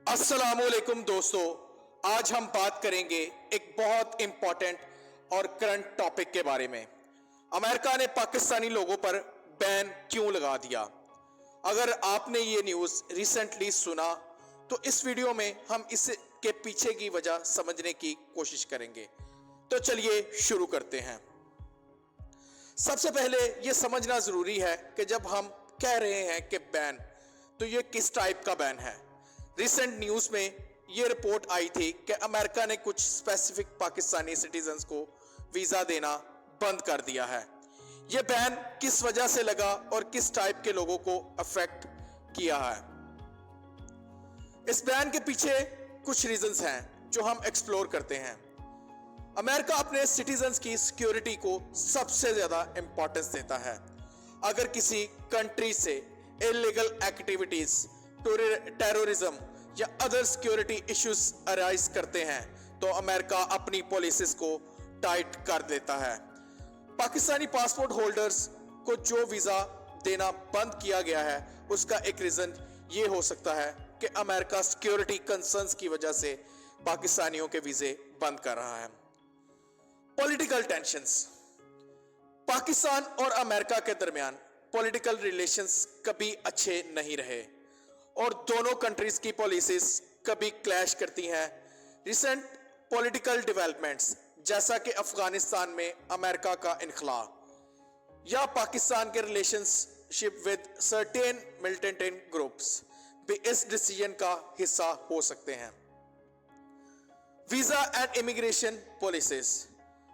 अस्सलाम वालेकुम दोस्तों, आज हम बात करेंगे एक बहुत इंपॉर्टेंट और करंट टॉपिक के बारे में। अमेरिका ने पाकिस्तानी लोगों पर बैन क्यों लगा दिया? अगर आपने ये न्यूज़ रिसेंटली सुना तो इस वीडियो में हम इसके पीछे की वजह समझने की कोशिश करेंगे। तो चलिए शुरू करते हैं। सबसे पहले ये समझना जरूरी है कि जब हम कह रहे हैं कि बैन, तो ये किस टाइप का बैन है। रिसेंट न्यूज़ में ये रिपोर्ट आई थी कि अमेरिका ने कुछ स्पेसिफिक पाकिस्तानी सिटीजन्स को वीज़ा देना बंद कर दिया है। ये बैन किस वजह से लगा और किस टाइप के लोगों को अफेक्ट किया है। इस बैन के पीछे कुछ रीजंस हैं जो हम एक्सप्लोर करते हैं। अमेरिका अपने सिटीजन्स की सिक्योरिटी को सबसे ज़्यादा इंपॉर्टेंस देता है। अगर किसी कंट्री से इलीगल एक्टिविटीज़, टेररिज्म या अदर सिक्योरिटी इश्यूज अराइज करते हैं तो अमेरिका अपनी पॉलिसीज को टाइट कर देता है। पाकिस्तानी पासपोर्ट होल्डर्स को जो वीज़ा देना बंद किया गया है उसका एक रीज़न ये हो सकता है कि अमेरिका सिक्योरिटी कंसर्न्स की वजह से पाकिस्तानियों के वीज़े बंद कर रहा है। Political tensions. पाकिस्तान और अमेरिका के दरमियान पॉलिटिकल रिलेशंस कभी अच्छे नहीं रहे और दोनों कंट्रीज की पॉलिसीज कभी क्लैश करती हैं। रिसेंट पॉलिटिकल डेवलपमेंट्स जैसा कि अफगानिस्तान में अमेरिका का इनखला या पाकिस्तान के relationship with certain militant groups भी इस डिसीजन का हिस्सा हो सकते हैं। Visa and immigration policies.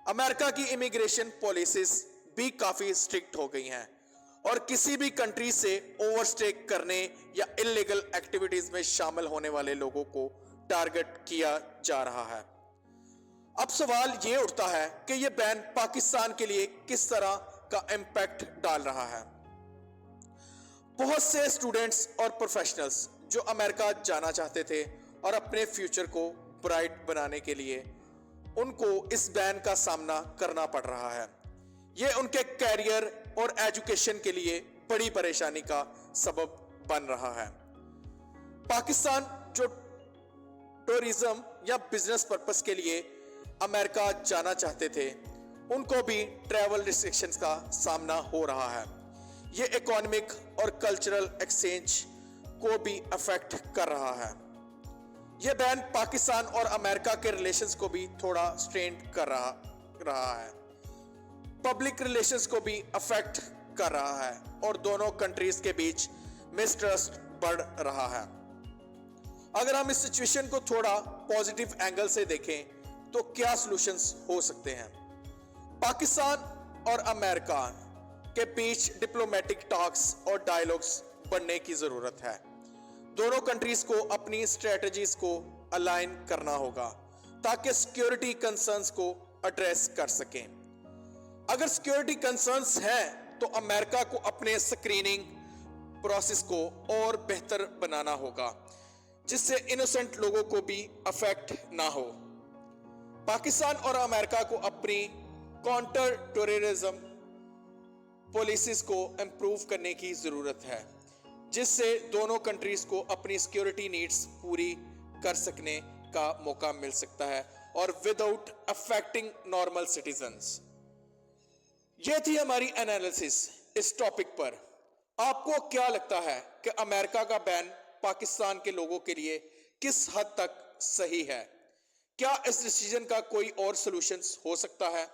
America की इमिग्रेशन पॉलिसीज भी काफी स्ट्रिक्ट हो गई हैं और किसी भी कंट्री से ओवरस्टे करने या इलीगल एक्टिविटीज में शामिल होने वाले लोगों को टारगेट किया जा रहा है। अब सवाल ये उठता है कि यह बैन पाकिस्तान के लिए किस तरह का इम्पैक्ट डाल रहा है। बहुत से स्टूडेंट्स और प्रोफेशनल्स जो अमेरिका जाना चाहते थे और अपने फ्यूचर को ब्राइट बनाने के लिए उनको इस बैन का सामना करना पड़ रहा है। ये उनके कैरियर और एजुकेशन के लिए बड़ी परेशानी का सबब बन रहा है। पाकिस्तान जो टूरिज्म या बिजनेस पर्पस के लिए अमेरिका जाना चाहते थे उनको भी ट्रैवल रिस्ट्रिक्शंस का सामना हो रहा है। ये इकोनॉमिक और कल्चरल एक्सचेंज को भी अफेक्ट कर रहा है। यह बैन पाकिस्तान और अमेरिका के रिलेशंस को भी थोड़ा स्ट्रेन कर रहा है। पब्लिक रिलेशंस को भी अफेक्ट कर रहा है और दोनों कंट्रीज के बीच मिसट्रस्ट बढ़ रहा है। अगर हम इस सिचुएशन को थोड़ा पॉजिटिव एंगल से देखें तो क्या सॉल्यूशंस हो सकते हैं। पाकिस्तान और अमेरिका के बीच डिप्लोमेटिक टॉक्स और डायलॉग्स बढ़ने की जरूरत है। दोनों कंट्रीज को अपनी स्ट्रेटजीज को अलाइन करना होगा ताकि सिक्योरिटी कंसर्न्स को एड्रेस कर सकें। अगर सिक्योरिटी कंसर्न्स हैं तो अमेरिका को अपने स्क्रीनिंग प्रोसेस को और बेहतर बनाना होगा जिससे इनोसेंट लोगों को भी अफेक्ट ना हो। पाकिस्तान और अमेरिका को अपनी काउंटर टेररिज्म पॉलिसीज को इंप्रूव करने की जरूरत है जिससे दोनों कंट्रीज को अपनी सिक्योरिटी नीड्स पूरी कर सकने का मौका मिल सकता है और विदाउट अफेक्टिंग नॉर्मल सिटीजन्स। ये थी हमारी एनालिसिस इस टॉपिक पर। आपको क्या लगता है कि अमेरिका का बैन पाकिस्तान के लोगों के लिए किस हद तक सही है? क्या इस डिसीजन का कोई और सॉल्यूशंस हो सकता है?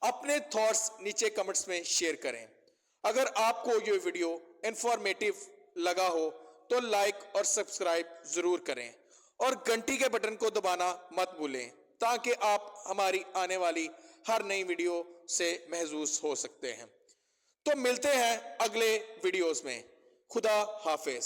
अपने थॉट्स नीचे कमेंट्स में शेयर करें। अगर आपको ये वीडियो इंफॉर्मेटिव लगा हो तो लाइक और सब्सक्राइब जरूर करें और घंटी के बटन को दबाना मत भूलें ताकि आप हमारी आने वाली हर नई वीडियो से महसूस हो सकते हैं। तो मिलते हैं अगले वीडियोस में। खुदा हाफिज।